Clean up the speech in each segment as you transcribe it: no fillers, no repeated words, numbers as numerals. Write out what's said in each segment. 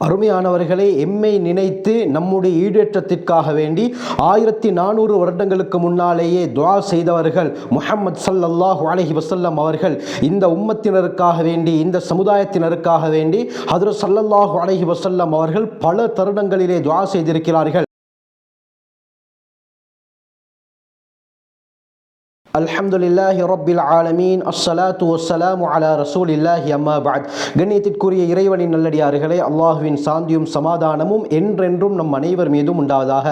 அருமையானவர்களை, எம்மை நினைத்து நம்முடைய ஈடேற்றத்திற்காக வேண்டி 1400 வருடங்களுக்கு முன்னாலேயே துஆ செய்தவர்கள் முஹம்மது ஸல்லல்லாஹு அலைஹி வஸல்லம் அவர்கள் இந்த உம்மத்தினருக்காக வேண்டி, இந்த சமுதாயத்தினருக்காக வேண்டி ஹஜ்ரத் ஸல்லல்லாஹு அலைஹி வஸல்லம் அவர்கள் பல தருணங்களிலே துஆ செய்திருக்கிறார்கள். அல்ஹம்துலில்லாஹி ரப்பில் ஆலமீன், அஸ்ஸலாத்து வஸ்ஸலாமு அலா ரசூலில்லாஹி அம்மா பஅத். கண்ணியத்திற்குரிய இறைவனின் நல்லடியார்களே, அல்லாஹ்வின் சாந்தியும் சமாதானமும் என்றென்றும் நம் அனைவர் மீதும் உண்டாவதாக.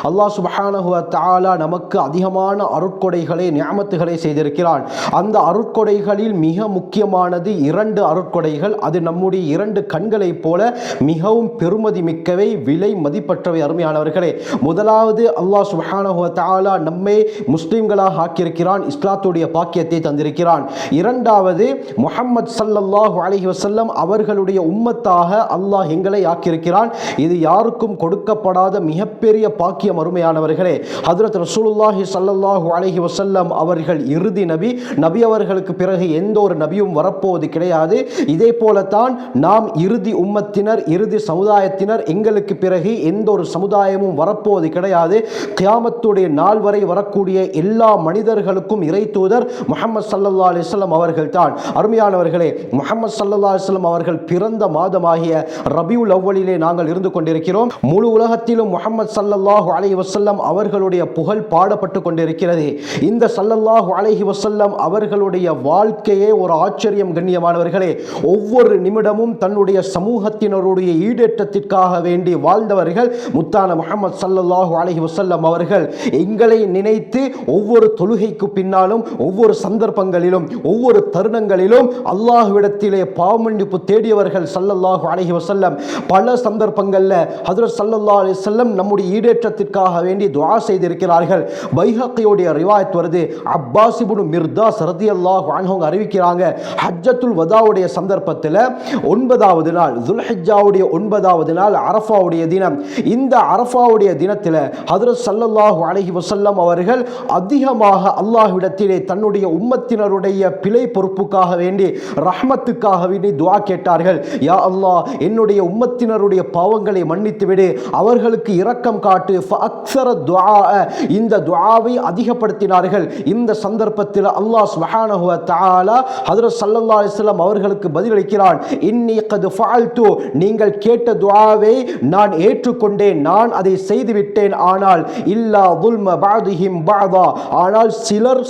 அல்லாஹ் சுப்ஹானஹு வ தஆலா நமக்கு அதிகமான அருட்கொடைகளை, நிஅமத்துகளை செய்திருக்கிறான். அந்த அருட்கொடைகளில் மிக முக்கியமானது 2 அருட்கொடைகள். அது நம்முடைய 2 கண்களைப் போல மிகவும் பெருமதி மிக்கவை, விலை மதிப்பற்றவை. அருமையானவர்களே, முதலாவது அல்லாஹ் சுப்ஹானஹு வ தஆலா நம்மை முஸ்லிம்களாக ஆக்கியிருக்கிறான், இஸ்லாத்துடைய பாக்கியத்தை தந்திருக்கிறான். இரண்டாவது, முஹம்மது ஸல்லல்லாஹு அலைஹி வஸல்லம் அவர்களுடைய உம்மத்தாக அல்லாஹ் எங்களை ஆக்கியிருக்கிறான். இது யாருக்கும் கொடுக்கப்படாத மிகப்பெரிய பாக்கியம். அருமையானவர்களே, ஹஜ்ரத் ரசூலுல்லாஹி ஸல்லல்லாஹு அலைஹி வஸல்லம் அவர்கள் இறுதி நபி. நபி அவர்களுக்கு பிறகு எந்த ஒரு நபியும் வரப்போவது கிடையாது. இதே போலத்தான் நாம் இறுதி உம்மத்தினர், இறுதி சமுதாயத்தினர். எங்களுக்கு பிறகு எந்த ஒரு சமுதாயமும் வரப்போவது கிடையாது. கியாமத்துடைய நாள் வரை வரக்கூடிய எல்லா மனிதர்களுக்கும் இறை தூதர் முஹம்மது ஸல்லல்லாஹு அலைஹி வஸல்லம் அவர்கள் தான். அருமையானவர்களே, முஹம்மது ஸல்லல்லாஹு அலைஹி வஸல்லம் அவர்கள் பிறந்த மாதமாகிய ரபியுல் அவ்வலிலே நாங்கள் இருந்து கொண்டிருக்கிறோம். முழு உலகத்திலும் முஹம்மது ஸல்லல்லாஹு அலைஹி வஸல்லம் அவர்களுடைய புகழ் பாடப்பட்டு கொண்டிருக்கிறது. இந்த ஸல்லல்லாஹு அலைஹி வஸல்லம் அவர்களுடைய வாழ்க்கையே ஒரு ஆச்சரியம். கண்ணியமானவர்களே, ஒவ்வொரு நிமிடமும் தன்னுடைய சமூகத்தினருடைய ஈடேற்றத்திற்காக வேண்டி வாழ்ந்தவர்கள் முத்தான முஹம்மது ஸல்லல்லாஹு அலைஹி வஸல்லம் அவர்கள். எங்களை நினைத்து ஒவ்வொரு தொழுகைக்கு பின்னாலும், ஒவ்வொரு சந்தர்ப்பங்களிலும், ஒவ்வொரு தருணங்களிலும் அல்லாஹ்விடத்திலே பாவமன்னிப்பு தேடியவர்கள் ஸல்லல்லாஹு அலைஹி வஸல்லம். பல சந்தர்ப்பங்களில் ஹஜ்ரத் ஸல்லல்லாஹு அலைஹி வஸல்லம் நம்முடைய ஈடேற்றத்திற்காக வேண்டி துஆ செய்திருக்கிறார்கள். பைஹக்கியுடைய ரிவாயத் வருது. அப்பாஸ் இப்னு மிர்தாஸ் ரலியல்லாஹு அன்ஹு அறிவிக்கிறாங்க, ஹஜ்ஜத்துல் வதாவுடைய சந்தர்ப்பத்தில் 9வது நாள், துல்ஹிஜ்ஜாவுடைய 9வது நாள், அரஃபாவுடைய தினம். இந்த அரஃபாவுடைய தினத்தில் ஹஜ்ரத் ஸல்லல்லாஹு அலைஹி வஸல்லம் அவர்கள் அதிகமாக அல்லாஹ்விடத்திலே தன்னுடைய உம்மத்தினருடைய பிழை பொறுப்புக்காக வேண்டி, ரஹ்மத்துக்காக வேண்டி துஆ கேட்டார்கள். யா அல்லாஹ், என்னுடைய உம்மத்தினருடைய பாவங்களை மன்னித்து விடு, அவர்களுக்கு இரக்கம் காட்டு. ஃபஅக்ஸர துஆ, இந்த துஆவை அதிகப்படுத்தினார்கள். இந்த சந்தர்ப்பத்தில் அல்லாஹ் சுப்ஹானஹு வ தஆலா ஹஜ்ரத் ஸல்லல்லாஹு அலைஹி வஸல்லம் அவர்களுக்கு பதிலளிக்கிறான். இன்னி கத் ஃபஅல்து, நீங்கள் கேட்ட துஆவை நான் ஏற்றுக்கொண்டேன், நான் அதை செய்துவிட்டேன். ஆனால் இல்லா துல்ம பஅதிஹிம் பஅதா, ஆனால்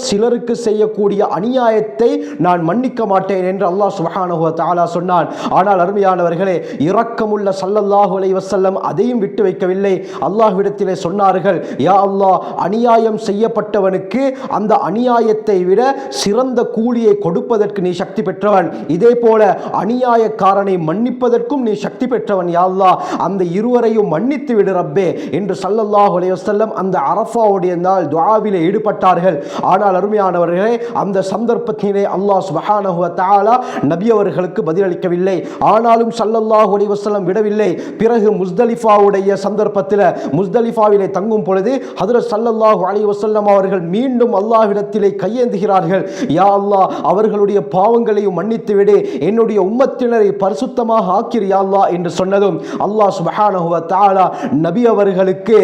சிலருக்கு செய்யக்கூடிய அநியாயத்தை நான் மன்னிக்க மாட்டேன் என்று அல்லாஹ் சுப்ஹானஹு வ தஆலா சொன்னான். ஆனால் அருமையானவர்களே, இரக்கமுள்ள ஸல்லல்லாஹு அலைஹி வஸல்லம் அதையும் விட்டு வைக்கவில்லை. அல்லாஹ்விடத்திலே சொன்னார்கள், யா அல்லாஹ், அநியாயம் செய்யப்பட்டவனுக்கு அந்த அநியாயத்தை விட சிறந்த கூலியை கொடுப்பதற்கு நீ சக்தி பெற்றவன். இதே போல அநியாயக்காரனை மன்னிப்பதற்கும் நீ சக்தி பெற்றவன். யா அல்லாஹ், அந்த இருவரையும் மன்னித்து விடு ரப்பே என்று ஸல்லல்லாஹு அலைஹி வஸல்லம் அந்த அரஃபாவுடைய நாள் துஆவிலே ஈடுபட்டார்கள். ஆனால் அருமையானவர்களே, அந்த சந்தர்ப்பத்திலே அல்லாஹ் சுப்ஹானஹு வ தஆலா நபி அவர்களுக்கு பதிலளிக்கவில்லை. ஆனாலும் ஸல்லல்லாஹு அலைஹி வஸல்லம் விடவில்லை. பிறகு முஸ்தலிஃபாவுடைய சந்தர்ப்பத்தில் முஸ்தலிஃபாவிலே தங்கும் பொழுது ஹஜ்ரத் ஸல்லல்லாஹு அலைஹி வஸல்லம் அவர்கள் மீண்டும் அல்லாஹ்விடத்திலே கையேந்துகிறார்கள். யா அல்லாஹ், அவர்களுடைய பாவங்களையும் மன்னித்து விடு, என்னுடைய உம்மத்தினரை பரிசுத்தமாக ஆக்கிரு யா அல்லாஹ் என்று சொன்னதும் அல்லாஹ் சுப்ஹானஹு வ தஆலா நபி அவர்களுக்கு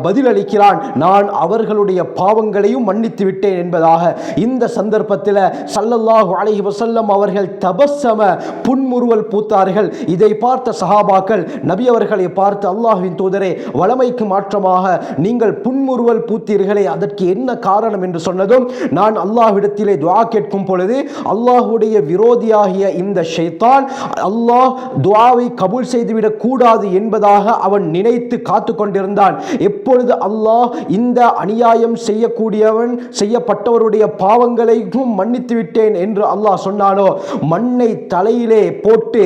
பதிலளிக்கிறான், நான் அவர்களுடைய பாவங்களையும் மன்னித்து விட்டேன் என்பதாக. இந்த சந்தர்ப்பத்தில் ஸல்லல்லாஹு அலைஹி வஸல்லம் அவர்கள் தபஸ்ஸம, புன்முறுவல் பூத்தார்கள். இதை பார்த்த சஹாபாக்கள் நபி அவர்களை பார்த்து, அல்லாஹ்வின் தூதரே, வளமைக்கு மாற்றமாக நீங்கள் புன்முறுவல் பூத்தீர்களே, அதற்கு என்ன காரணம் என்று சொன்னதும், நான் அல்லாஹ்விடத்திலே துஆ கேட்கும் பொழுது அல்லாஹ்வுடைய விரோதியாகிய இந்த ஷைத்தான் அல்லாஹ் துஆவை கபூல் செய்துவிடக் கூடாது என்பதாக அவன் நினைத்து காத்து கொண்டிருந்தான். எப்பொழுது அல்லாஹ் இந்த அநியாயம் செய்யக்கூடியவன், செய்யப்பட்டவருடைய பாவங்களையும் மன்னித்து விட்டேன் என்று அல்லாஹ் சொன்னானோ, மண்ணை தலையிலே போட்டு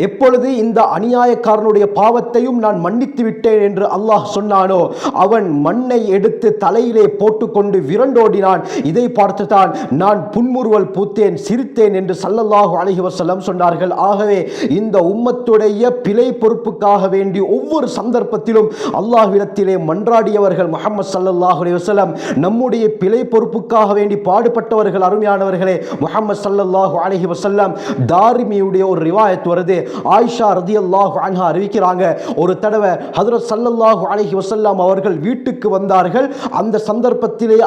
எப்பொழுது இந்த அநியாயக்காரனுடைய பாவத்தையும் நான் மன்னித்து விட்டேன் என்று அல்லாஹ் சொன்னானோ, அவன் மண்ணை எடுத்து தலையிலே போட்டுக்கொண்டு விரண்டோடினான். இதை பார்த்துதான் நான் புன்முறுவல் பூத்தேன், சிரித்தேன் என்று ஸல்லல்லாஹு அலைஹி வஸல்லம் சொன்னார்கள். ஆகவே இந்த உம்மத்துடைய பிழை பொறுப்புக்காக வேண்டி ஒவ்வொரு சந்தர்ப்பத்திலும் அல்லாஹ்விடத்திலே மன்றாடியவர்கள் முஹம்மது ஸல்லல்லாஹு அலைஹி வஸல்லம். நம்முடைய பிழை பொறுப்புக்காக வேண்டி பாடுபட்டவர்கள். அருமையானவர்களே, முஹம்மது ஸல்லல்லாஹு அலைஹி வஸல்லம் தாரிமியுடைய ஒரு ரிவாயத் வருது. வருது. ஆயிஷா ரலியல்லாஹு அன்ஹா அறிவிக்கிறாங்க, ஒரு தடவை ஹஜ்ரத் ஸல்லல்லாஹு அலைஹி வஸல்லம் அவர்கள் வீட்டுக்கு வந்தார்கள். அந்த சந்தர்ப்பத்திலே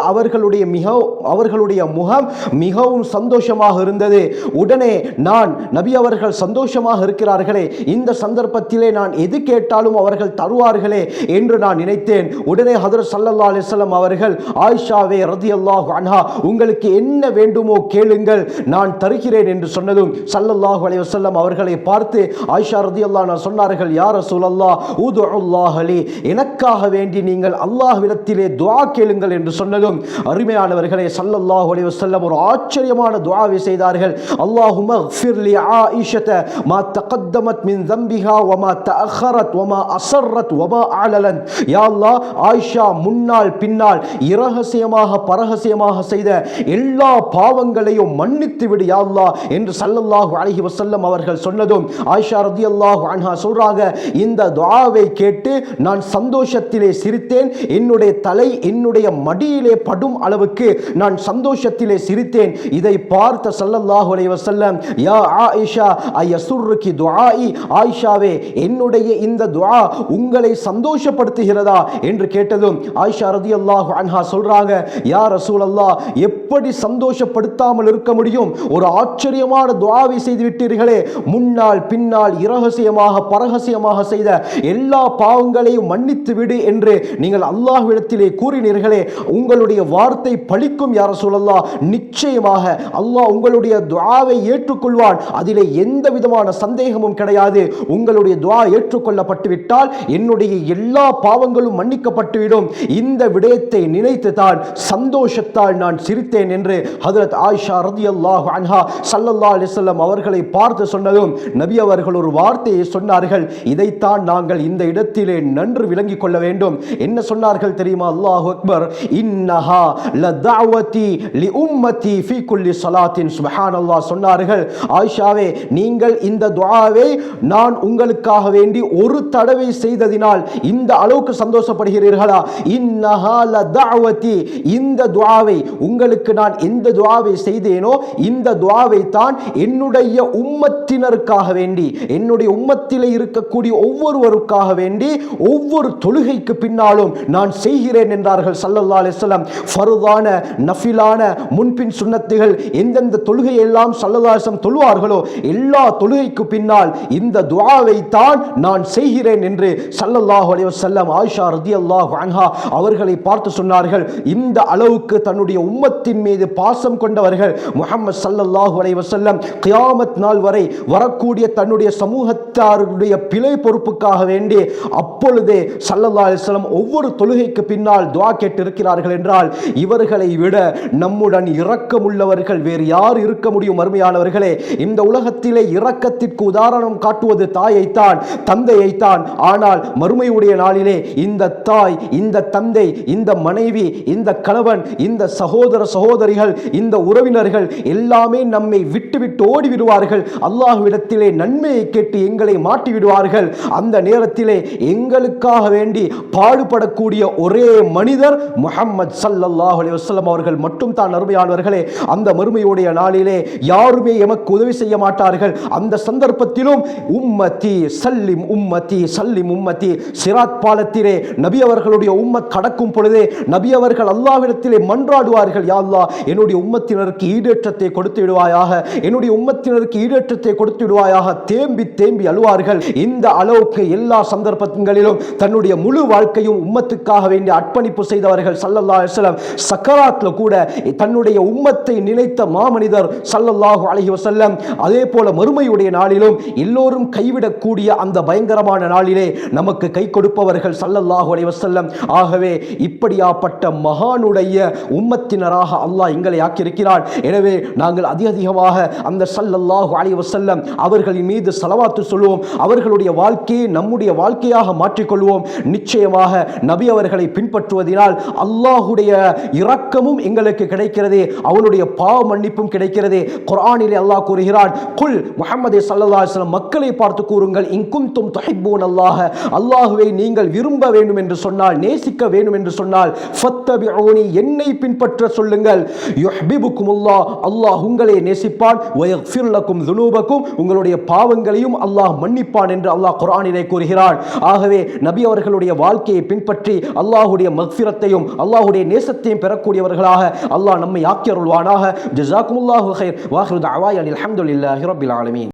அவர்களுடைய முகம் மிகவும் சந்தோஷமாக இருந்தது. உடனே நான் நபி அவர்கள் சந்தோஷமாக இருக்கிறார்களே, இந்த சந்தர்ப்பத்திலே நான் எது கேட்டாலும் அவர்கள் தருவார்களே என்று நான் நினைத்தேன். உடனே ஹஜ்ரத் ஸல்லல்லாஹு அலைஹி வஸல்லம் அவர்கள், ஆயிஷாவே ரலியல்லாஹு அன்ஹா, உங்களுக்கு என்ன வேண்டுமோ கேளுங்கள், நான் தருகிறேன் என்று சொன்னதும் ஸல்லல்லாஹு அலைஹி வஸல்லம் அவர்களை பார்த்து ஆயிஷா ரலியல்லாஹு அன்ஹா சொன்னார்கள், யா ரசூலல்லாஹ் உதுல்லாஹ் லி, எனக்காக வேண்டி நீங்கள் அல்லாஹ்விடத்திலே துஆ கேளுங்கள் என்று சொன்னதும் அருமையானவர்களே ஸல்லல்லாஹு அலைஹி வஸல்லம் ஒரு ஆச்சரியமான துஆவை செய்தார்கள். அல்லாஹும்ம ஃபிர் லி ஆயிஷத மா தகத்தமத் மின் ذنبها وما تأخرت وما أسرت وما أعلنت. யா அல்லாஹ், ஆயிஷா முன்னால் பின்னால் இரகசியமாக பரகசியமாக செய்த எல்லா பாவங்களையும் மன்னித்து விடு யா அல்லாஹ் என்று ஸல்லல்லாஹு அலைஹி வஸல்லம் அவர்கள் சொன்னதும் ஆயிஷா ரலியல்லாஹு அன்ஹா சொல்றாங்க, இந்த துஆவை கேட்டு நான் சந்தோஷத்திலே சிரித்தேன். என்னுடைய தலை என்னுடைய மடியிலே படும் அளவுக்கு நான் சந்தோஷத்திலே சிரித்தேன். இதை பார்த்த ஸல்லல்லாஹு அலைஹி வஸல்லம், யா ஆயிஷா அயசுர்ருகி துஆஇ, ஆயிஷாவே என்னுடைய இந்த துஆ உங்களை சந்தோஷப்படுத்துகிறதா என்று கேட்டதும் ஆயிஷா ரலியல்லாஹு அன்ஹா சொல்றாங்க, யா ரசூலல்லாஹ், எப்படி சந்தோஷப்படுத்தாமல் இருக்க முடியும்? ஒரு ஆச்சரியமான துஆவை செய்து விட்டீர்களே, முன்னால் பின்னால் இரகசியமாக பரகசியமாக செய்த எல்லா பாவங்களையும் மன்னித்து விடு என்று நீங்கள் அல்லாஹ்விடத்திலே கூறினீர்களே, உங்களுடைய வார்த்தை பலிக்கும் யா ரசூலல்லாஹ். நிச்சயமாக அல்லாஹ் உங்களுடைய துஆவை ஏற்றுக்கொள்வான், அதிலே எந்த விதமான சந்தேகமும் கிடையாது. உங்களுடைய துஆ ஏற்றுக்கொள்ளப்பட்டு விட்டால் என்னுடைய எல்லா பாவங்களும் மன்னிக்கப்பட்டுவிடும். இந்த விடயத்தை நினைத்து தான் சந்தோஷத்தால் நான் சிரித்தேன் என்று ஹஜ்ரத் ஆயிஷா ரலியல்லாஹு அன்ஹா ஸல்லல்லாஹு அலைஹி வஸல்லம் அவர்களை பார்த்து சொன்னதும் நபி அவர்கள் ஒரு வார்த்தையை சொன்னார்கள். இதைத்தான் நாங்கள் இந்த இடத்திலே நன்று விளங்கிக் கொள்ள வேண்டும். என்ன சொன்னார்கள் தெரியுமா? அல்லாஹு அக்பர், இன்னஹா லதஅவதி லிஉம்மதி ஃபீ குல்லி ஸலாத்தின். சுப்ஹானல்லாஹ் சொன்னார்கள், ஆயிஷாவே நீங்கள் இந்த துஆவை நான் உங்களுக்காக வேண்டி ஒரு தடவை செய்ததினால் இந்த அளவுக்கு சந்தோஷப்படுகிறீர்களா? இன்னஹா லதஅவதி, இந்த துஆவை உங்களுக்கு நான் எந்த துஆவை செய்தேனோ இந்த துஆவை தான் என்னுடைய உம்மத்தினருக்காக வேண்டி, என்னுடைய உம்மத்திலே இருக்கக்கூடிய ஒவ்வொருவருக்காக வேண்டி ஒவ்வொரு தொழுகைக்கு பின்னாலும் நான் செய்கிறேன் என்றார்கள் ஸல்லல்லாஹு அலைஹி வஸல்லம். ஃபர்தான நஃபிலான முன்பின் சுன்னத்துகள் எந்தெந்த தொழுகையை எல்லாம் ஸல்லல்லாஹு அலைஹி வஸல்லம் தொழுவார்களோ எல்லா தொழுகைக்கு பின்னால் இந்த துஆவை தான் நான் செய்கிறேன் என்று ஸல்லல்லாஹு அலைஹி வஸல்லம் ஆயிஷா ரலியல்லாஹு அன்ஹா அவர்களை பார்த்து சொன்னார்கள். இந்த அளவுக்கு தன்னுடைய உம்மத்தின் மீது பாசம் கொண்டவர்கள் முஹம்மது ஸல்லல்லாஹு அலைஹி வஸல்லம் கியாமத் நாள் வரை வரக்கூடிய தன்னுடைய சமூகத்தாருடைய பிழை பொறுப்புக்காக வேண்டி அப்பொழுதே ஸல்லல்லாஹு அலைஹி வஸல்லம் ஒவ்வொரு தொழுகைக்கு பின்னால் துஆ கேட்டிருக்கிறார்கள் என்றால் இவர்களை விட நம்முடன் இரக்கமுள்ளவர்கள் வேறு யார் இருக்க முடியும்? அருமையானவர்களே, இந்த உலகத்திலே இரக்கத்திற்கு உதாரணம் காட்டுவது தாயைத்தான், தந்தையைத்தான். ஆனால் மறுமையுடைய நாளிலே இந்த தாய், இந்த தந்தை, இந்த மனைவி, இந்த கணவன், இந்த சகோதர சகோதரிகள், இந்த உறவினர்கள் எல்லாமே நம்மை விட்டுவிட்டு ஓடிவிடுவார்கள். அல்லாஹ்விடத்திலே நன்மையை கேட்டு எங்களை மாட்டி விடுவார்கள். அந்த நேரத்திலே எங்களுக்காக வேண்டி பாடுபடக்கூடிய ஒரே மனிதர் முஹம்மது ஸல்லல்லாஹு அலைஹி வஸல்லம் அவர்கள் மட்டும் தான். அருமையானவர்களே, அந்த மறுமையுடைய நாளிலே யாருமே எமக்கு உதவி செய்ய மாட்டார்கள். அந்த சந்தர்ப்பத்திலும் உம்மத்தி சல்லிம் உம்மத்தி சல்லிம் உம்மத்தி, சிராத் பாலத்திலே நபி அவர்களுடைய உம்மத் கடக்கும் பொழுதே நபி அவர்கள் அல்லாஹ்விடத்திலே மன்றாடுவார்கள், யா அல்லாஹ் என்னுடைய உம்மத்தினருக்கு ஈடேற்றத்தை கொடுத்து விடுவாயாக, என்னுடைய உம்மத்தினருக்கு ஈடேற்றத்தை கொடுத்து விடுவாயாக, தேம்பி தேம்பி அழுவார்கள். இந்த அளவுக்கு எல்லா சந்தர்ப்பங்களிலும் தன்னுடைய முழு வாழ்க்கையும் உம்மத்துக்காக வேண்டிய அர்ப்பணிப்பு செய்தவர்கள் ஸல்லல்லாஹு அலைஹி வஸல்லம். சக்கராத்ல கூட தன்னுடைய உம்மத்தை நினைத்த மாமனிதர் ஸல்லல்லாஹு அலைஹி வஸல்லம். அதே போல மறுமையுடைய நாளிலும் எல்லோரும் கைவிடக்கூடிய அந்த பயங்கரமான நாளிலே நமக்கு கை கொடுப்பவர்கள் ஸல்லல்லாஹு அலைஹி வஸல்லம். ஆகவே இப்படியாப்பட்ட மகானுடைய உம்மத்தினராக அல்லாஹ் எங்களை ஆக்கியிருக்கிறான். எனவே நாங்கள் அதிகமாக அந்த ஸல்லல்லாஹு அலைஹி வஸல்லம் அவர்களின் மீது ஸலவாத்து சொல்லுவோம். அவர்களுடைய வாழ்க்கையை நம்முடைய வாழ்க்கையாக மாற்றிக்கொள்வோம். நிச்சயமாக நபி அவர்களை பின்பற்றுவதனால் அல்லாஹுடைய இரக்கமும் எங்களுக்கு கிடைக்கிறது, அவனுடைய பாவ மன்னிப்பும் கிடைக்கிறது. குர்ஆனிலே அல்லாஹ் கூறுகிறான், குல் முஹம்மதே ஸல்லல்லாஹு அலைஹி வஸல்லம், மக்களை பார்த்து கூறுங்கள், இன் குன்தும் துஹிப்பூன அல்லாஹ், அல்லாஹ்வை நீங்கள் விரும்ப வேண்டும் என்று சொன்னால், நேசிக்க வேண்டும் என்று சொன்னால், ஃபத்தபிஊனி, என்னை பின்பற்ற சொல்லுங்கள், யுஹ்பிபுக்குமுல்லாஹ், அல்லாஹ் உங்களை நேசிப்பான், வயக்ஃபிர் லக்கும் ذுனூபக்கும், உங்களுடைய நம்முடைய பாவங்களையும் அல்லாஹ் மன்னிப்பான் என்று அல்லாஹ் குர்ஆனிலே கூறுகிறான். ஆகவே நபி அவர்களுடைய வாழ்க்கையை பின்பற்றி அல்லாஹ்வுடைய மக்ஃபிரத்தையும் அல்லாஹ்வுடைய நேசத்தையும் பெறக்கூடியவர்களாக அல்லாஹ் நம்மை ஆக்கி அருள்வானாக. ஜஸாக்குமுல்லாஹு கைர். வாஹிரு தஅவானா அல்ஹம்துலில்லாஹி ரப்பில் ஆலமீன்.